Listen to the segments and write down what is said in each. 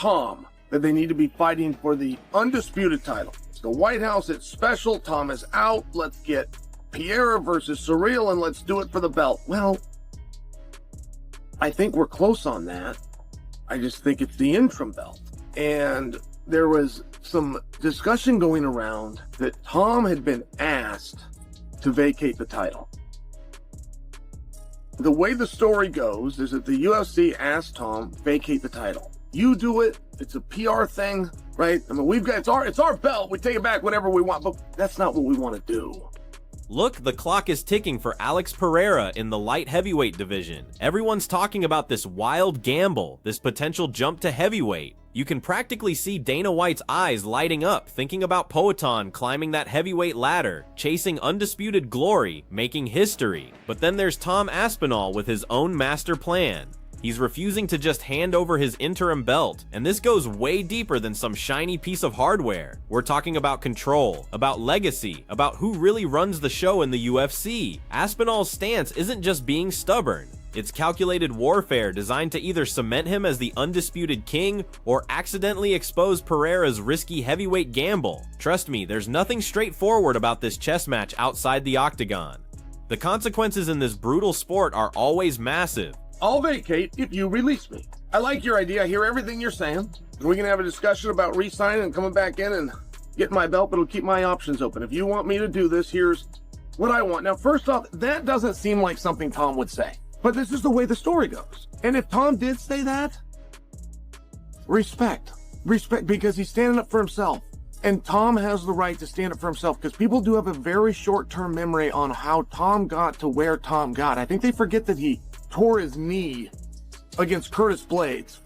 Tom that they need to be fighting for the undisputed title. It's the White House, it's special, Tom is out, let's get Pereira versus Ciryl and let's do it for the belt. Well, I think we're close on that. I just think it's the interim belt. And there was some discussion going around that Tom had been asked to vacate the title. The way the story goes is that the UFC asked Tom, vacate the title. You do it. It's a PR thing, right? I mean, it's our belt. We take it back whenever we want, but that's not what we want to do. Look, the clock is ticking for Alex Pereira in the light heavyweight division. Everyone's talking about this wild gamble, this potential jump to heavyweight. You can practically see Dana White's eyes lighting up, thinking about Poatan climbing that heavyweight ladder, chasing undisputed glory, making history. But then there's Tom Aspinall with his own master plan. He's refusing to just hand over his interim belt, and this goes way deeper than some shiny piece of hardware. We're talking about control, about legacy, about who really runs the show in the UFC. Aspinall's stance isn't just being stubborn. It's calculated warfare designed to either cement him as the undisputed king or accidentally expose Pereira's risky heavyweight gamble. Trust me, there's nothing straightforward about this chess match outside the octagon. The consequences in this brutal sport are always massive. I'll vacate if you release me. I like your idea. I hear everything you're saying. We can have a discussion about re-signing and coming back in and getting my belt, but it'll keep my options open. If you want me to do this, here's what I want. Now, first off, that doesn't seem like something Tom would say. But this is the way the story goes. And if Tom did say that, respect, because he's standing up for himself. And Tom has the right to stand up for himself, because people do have a very short-term memory on how Tom got to where Tom got. I think they forget that he tore his knee against Curtis Blades.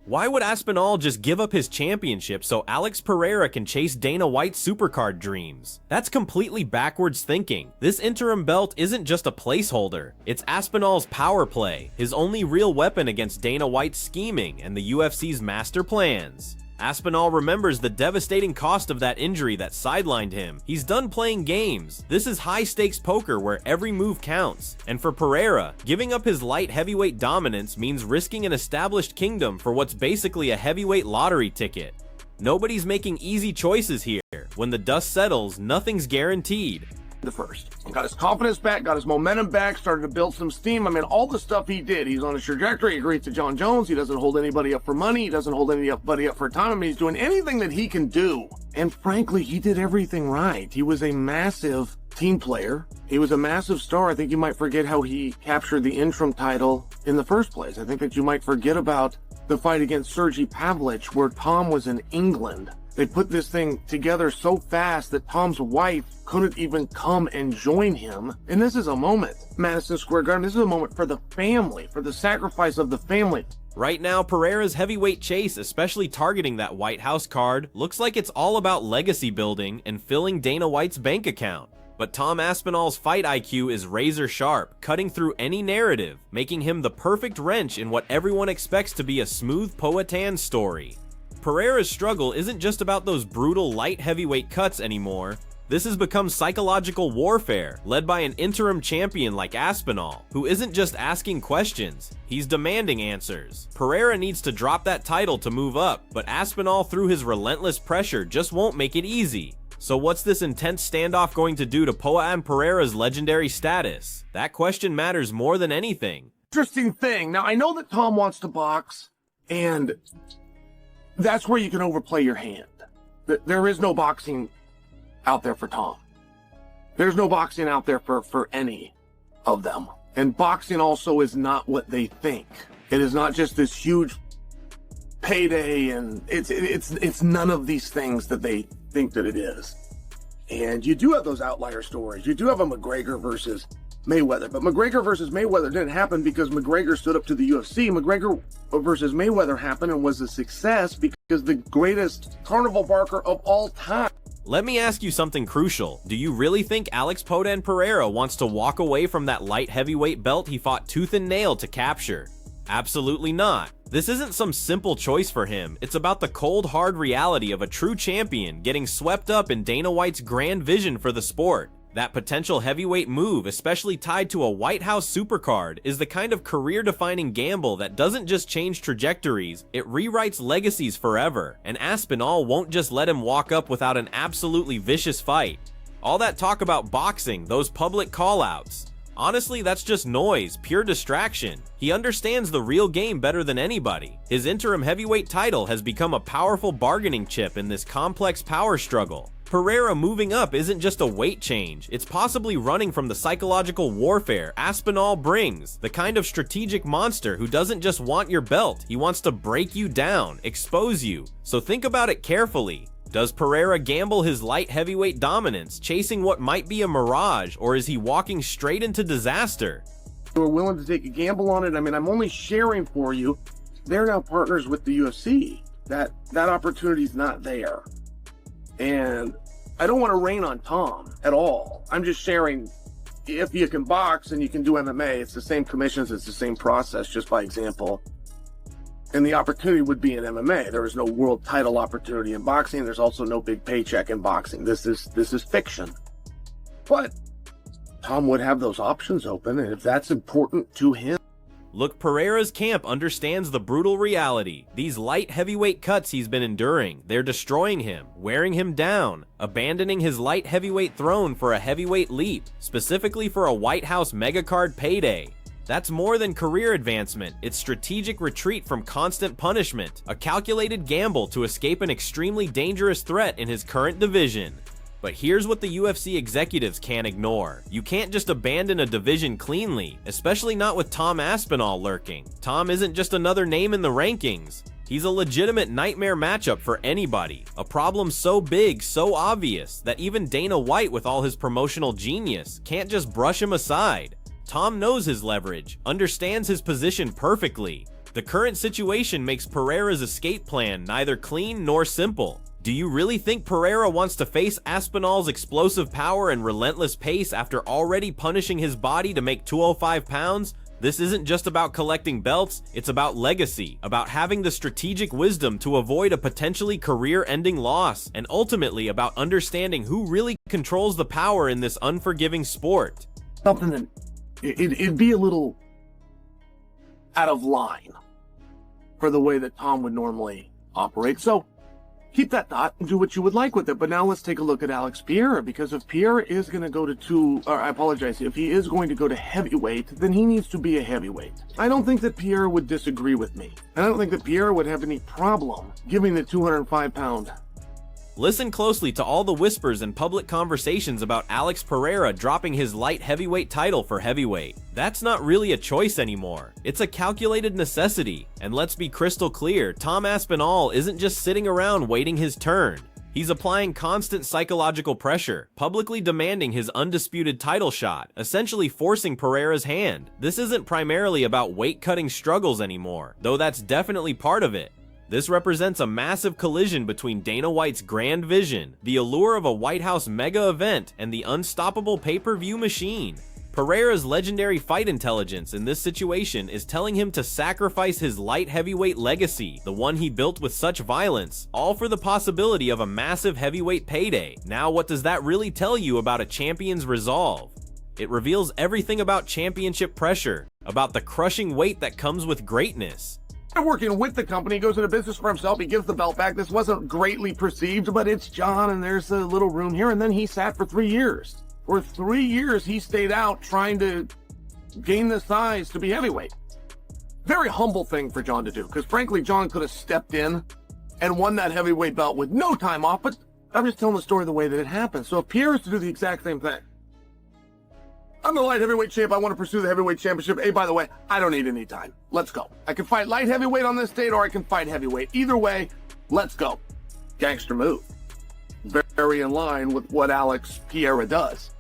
Why would Aspinall just give up his championship so Alex Pereira can chase Dana White's supercard dreams? That's completely backwards thinking. This interim belt isn't just a placeholder. It's Aspinall's power play, his only real weapon against Dana White's scheming and the UFC's master plans. Aspinall remembers the devastating cost of that injury that sidelined him. He's done playing games. This is high-stakes poker where every move counts. And for Pereira, giving up his light heavyweight dominance means risking an established kingdom for what's basically a heavyweight lottery ticket. Nobody's making easy choices here. When the dust settles, nothing's guaranteed. The first. Got his confidence back, got his momentum back, started to build some steam. I mean, all the stuff he did. He's on a trajectory. He agrees to John Jones. He doesn't hold anybody up for money. He doesn't hold anybody up for time. I mean, he's doing anything that he can do. And frankly, he did everything right. He was a massive team player. He was a massive star. I think you might forget how he captured the interim title in the first place. I think that you might forget about the fight against Sergey Pavlich, where Tom was in England. They put this thing together so fast that Tom's wife couldn't even come and join him. And this is a moment, Madison Square Garden, this is a moment for the family, for the sacrifice of the family. Right now, Pereira's heavyweight chase, especially targeting that White House card, looks like it's all about legacy building and filling Dana White's bank account. But Tom Aspinall's fight IQ is razor sharp, cutting through any narrative, making him the perfect wrench in what everyone expects to be a smooth Poatan story. Pereira's struggle isn't just about those brutal light heavyweight cuts anymore. This has become psychological warfare, led by an interim champion like Aspinall, who isn't just asking questions, he's demanding answers. Pereira needs to drop that title to move up, but Aspinall through his relentless pressure just won't make it easy. So what's this intense standoff going to do to Poatan Pereira's legendary status? That question matters more than anything. Interesting thing. Now, I know that Tom wants to box, and that's where you can overplay your hand. There is no boxing out there for Tom. There's no boxing out there for any of them. And boxing also is not what they think. It is not just this huge payday, and it's none of these things that they think that it is. And you do have those outlier stories. You do have a McGregor versus Mayweather, but McGregor versus Mayweather didn't happen because McGregor stood up to the UFC. McGregor versus Mayweather happened and was a success because the greatest carnival barker of all time. Let me ask you something crucial. Do you really think Alex Poatan Pereira wants to walk away from that light heavyweight belt he fought tooth and nail to capture? Absolutely not. This isn't some simple choice for him. It's about the cold, hard reality of a true champion getting swept up in Dana White's grand vision for the sport. That potential heavyweight move, especially tied to a White House supercard, is the kind of career-defining gamble that doesn't just change trajectories, it rewrites legacies forever, and Aspinall won't just let him walk up without an absolutely vicious fight. All that talk about boxing, those public call-outs, honestly, that's just noise, pure distraction. He understands the real game better than anybody. His interim heavyweight title has become a powerful bargaining chip in this complex power struggle. Pereira moving up isn't just a weight change, it's possibly running from the psychological warfare Aspinall brings, the kind of strategic monster who doesn't just want your belt, he wants to break you down, expose you. So think about it carefully. Does Pereira gamble his light heavyweight dominance, chasing what might be a mirage, or is he walking straight into disaster? We're willing to take a gamble on it. I mean, I'm only sharing for you. They're now partners with the UFC. That opportunity's not there. And I don't want to rain on Tom at all. I'm just sharing, if you can box and you can do MMA, it's the same commissions, it's the same process, just by example. And the opportunity would be in MMA. There is no world title opportunity in boxing. There's also no big paycheck in boxing. This is fiction. But Tom would have those options open, and if that's important to him. Look, Pereira's camp understands the brutal reality. These light heavyweight cuts he's been enduring, they're destroying him, wearing him down, abandoning his light heavyweight throne for a heavyweight leap, specifically for a White House megacard payday. That's more than career advancement, it's strategic retreat from constant punishment, a calculated gamble to escape an extremely dangerous threat in his current division. But here's what the UFC executives can't ignore. You can't just abandon a division cleanly, especially not with Tom Aspinall lurking. Tom isn't just another name in the rankings. He's a legitimate nightmare matchup for anybody. A problem so big, so obvious, that even Dana White, with all his promotional genius, can't just brush him aside. Tom knows his leverage, understands his position perfectly. The current situation makes Pereira's escape plan neither clean nor simple. Do you really think Pereira wants to face Aspinall's explosive power and relentless pace after already punishing his body to make 205 pounds? This isn't just about collecting belts, it's about legacy, about having the strategic wisdom to avoid a potentially career-ending loss, and ultimately about understanding who really controls the power in this unforgiving sport. Something that it'd be a little out of line for the way that Tom would normally operate. So keep that thought and do what you would like with it. But now let's take a look at Alex Pereira, because if Pereira is going to go to if he is going to go to heavyweight, then he needs to be a heavyweight. I don't think that Pereira would disagree with me. And I don't think that Pereira would have any problem giving the 205-pound. Listen closely to all the whispers and public conversations about Alex Pereira dropping his light heavyweight title for heavyweight. That's not really a choice anymore. It's a calculated necessity. And let's be crystal clear, Tom Aspinall isn't just sitting around waiting his turn. He's applying constant psychological pressure, publicly demanding his undisputed title shot, essentially forcing Pereira's hand. This isn't primarily about weight-cutting struggles anymore, though that's definitely part of it. This represents a massive collision between Dana White's grand vision, the allure of a White House mega event, and the unstoppable pay-per-view machine. Pereira's legendary fight intelligence in this situation is telling him to sacrifice his light heavyweight legacy, the one he built with such violence, all for the possibility of a massive heavyweight payday. Now, what does that really tell you about a champion's resolve? It reveals everything about championship pressure, about the crushing weight that comes with greatness. Working with the company, he goes into business for himself, he gives the belt back. This wasn't greatly perceived, but it's John, and there's a little room here. And then he sat for 3 years. For 3 years, he stayed out trying to gain the size to be heavyweight. Very humble thing for John to do, because frankly, John could have stepped in and won that heavyweight belt with no time off, but I'm just telling the story the way that it happened. So if Pierre is to do the exact same thing, I'm the light heavyweight champ. I want to pursue the heavyweight championship. Hey, by the way, I don't need any time. Let's go. I can fight light heavyweight on this date, or I can fight heavyweight. Either way, let's go. Gangster move. Very in line with what Alex Pereira does.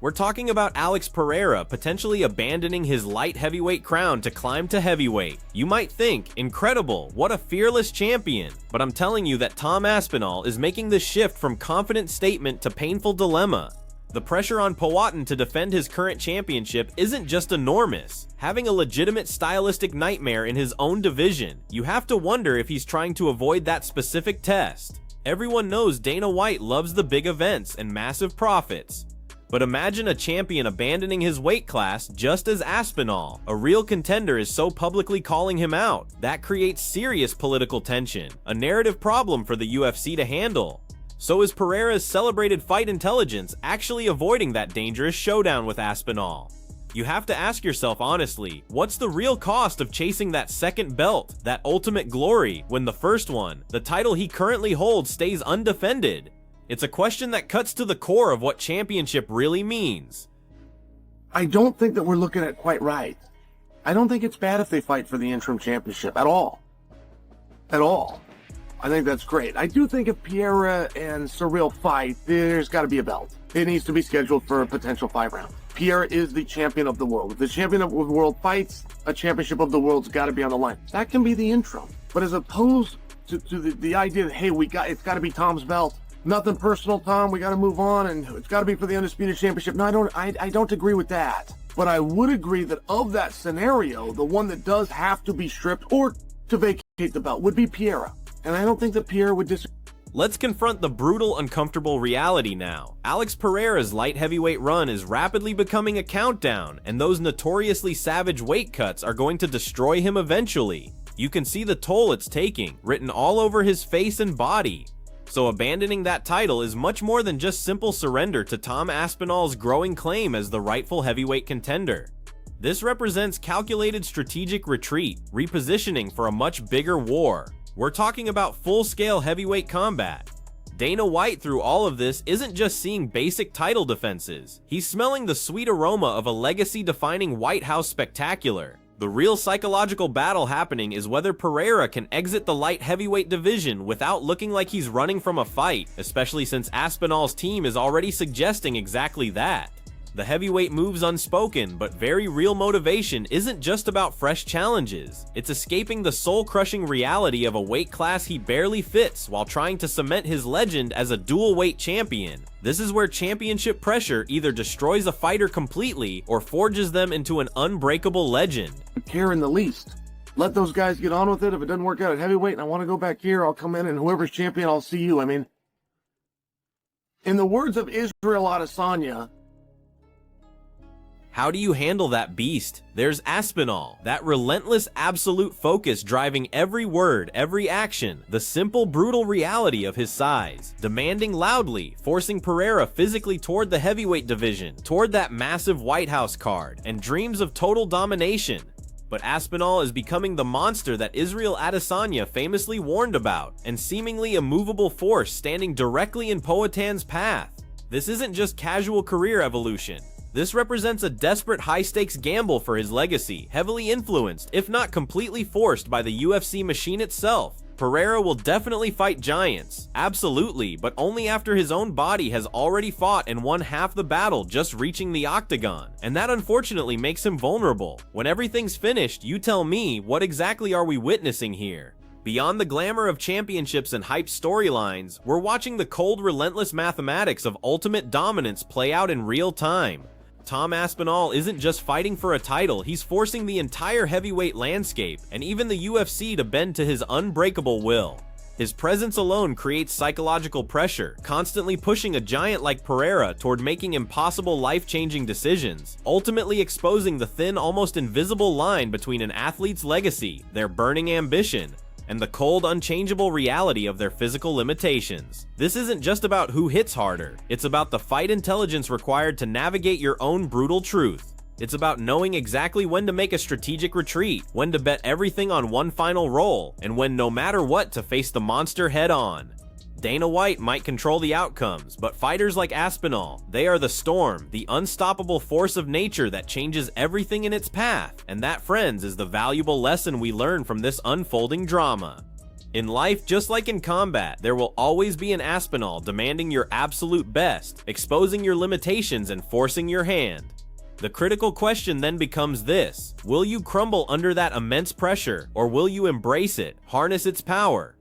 We're talking about Alex Pereira potentially abandoning his light heavyweight crown to climb to heavyweight. You might think, incredible, what a fearless champion. But I'm telling you that Tom Aspinall is making the shift from confident statement to painful dilemma. The pressure on Powhatan to defend his current championship isn't just enormous. Having a legitimate stylistic nightmare in his own division, you have to wonder if he's trying to avoid that specific test. Everyone knows Dana White loves the big events and massive profits. But imagine a champion abandoning his weight class just as Aspinall, a real contender, is so publicly calling him out. That creates serious political tension, a narrative problem for the UFC to handle. So is Pereira's celebrated fight intelligence actually avoiding that dangerous showdown with Aspinall? You have to ask yourself honestly, what's the real cost of chasing that second belt, that ultimate glory, when the first one, the title he currently holds, stays undefended? It's a question that cuts to the core of what championship really means. I don't think that we're looking at it quite right. I don't think it's bad if they fight for the interim championship at all. At all. I think that's great. I do think if Pereira and Ciryl fight, there's got to be a belt. It needs to be scheduled for a potential 5 round. Pereira is the champion of the world. If the champion of the world fights, a championship of the world's got to be on the line. That can be the interim. But as opposed to the idea that, hey, it's got to be Tom's belt. Nothing personal, Tom. We got to move on, and it's got to be for the Undisputed Championship. No, I don't agree with that. But I would agree that of that scenario, the one that does have to be stripped or to vacate the belt would be Pereira. And I don't think that Pereira would disagree. Let's confront the brutal, uncomfortable reality now. Alex Pereira's light heavyweight run is rapidly becoming a countdown, and those notoriously savage weight cuts are going to destroy him eventually. You can see the toll it's taking, written all over his face and body. So abandoning that title is much more than just simple surrender to Tom Aspinall's growing claim as the rightful heavyweight contender. This represents calculated strategic retreat, repositioning for a much bigger war. We're talking about full-scale heavyweight combat. Dana White through all of this isn't just seeing basic title defenses. He's smelling the sweet aroma of a legacy-defining White House spectacular. The real psychological battle happening is whether Pereira can exit the light heavyweight division without looking like he's running from a fight, especially since Aspinall's team is already suggesting exactly that. The heavyweight move's unspoken, but very real motivation isn't just about fresh challenges. It's escaping the soul-crushing reality of a weight class he barely fits while trying to cement his legend as a dual-weight champion. This is where championship pressure either destroys a fighter completely or forges them into an unbreakable legend. Care in the least. Let those guys get on with it. If it doesn't work out at heavyweight and I want to go back here, I'll come in, and whoever's champion, I'll see you. I mean, in the words of Israel Adesanya, how do you handle that beast? There's Aspinall, that relentless absolute focus driving every word, every action, the simple brutal reality of his size, demanding loudly, forcing Pereira physically toward the heavyweight division, toward that massive White House card, and dreams of total domination. But Aspinall is becoming the monster that Israel Adesanya famously warned about, and seemingly a movable force standing directly in Poatan's path. This isn't just casual career evolution. This represents a desperate high-stakes gamble for his legacy, heavily influenced, if not completely forced, by the UFC machine itself. Pereira will definitely fight giants, absolutely, but only after his own body has already fought and won half the battle just reaching the octagon, and that unfortunately makes him vulnerable. When everything's finished, you tell me, what exactly are we witnessing here? Beyond the glamour of championships and hyped storylines, we're watching the cold, relentless mathematics of ultimate dominance play out in real time. Tom Aspinall isn't just fighting for a title, he's forcing the entire heavyweight landscape, and even the UFC, to bend to his unbreakable will. His presence alone creates psychological pressure, constantly pushing a giant like Pereira toward making impossible life-changing decisions, ultimately exposing the thin, almost invisible line between an athlete's legacy, their burning ambition, and the cold, unchangeable reality of their physical limitations. This isn't just about who hits harder, it's about the fight intelligence required to navigate your own brutal truth. It's about knowing exactly when to make a strategic retreat, when to bet everything on one final roll, and when no matter what to face the monster head on. Dana White might control the outcomes, but fighters like Aspinall, they are the storm, the unstoppable force of nature that changes everything in its path, and that, friends, is the valuable lesson we learn from this unfolding drama. In life, just like in combat, there will always be an Aspinall demanding your absolute best, exposing your limitations and forcing your hand. The critical question then becomes this: will you crumble under that immense pressure, or will you embrace it, harness its power,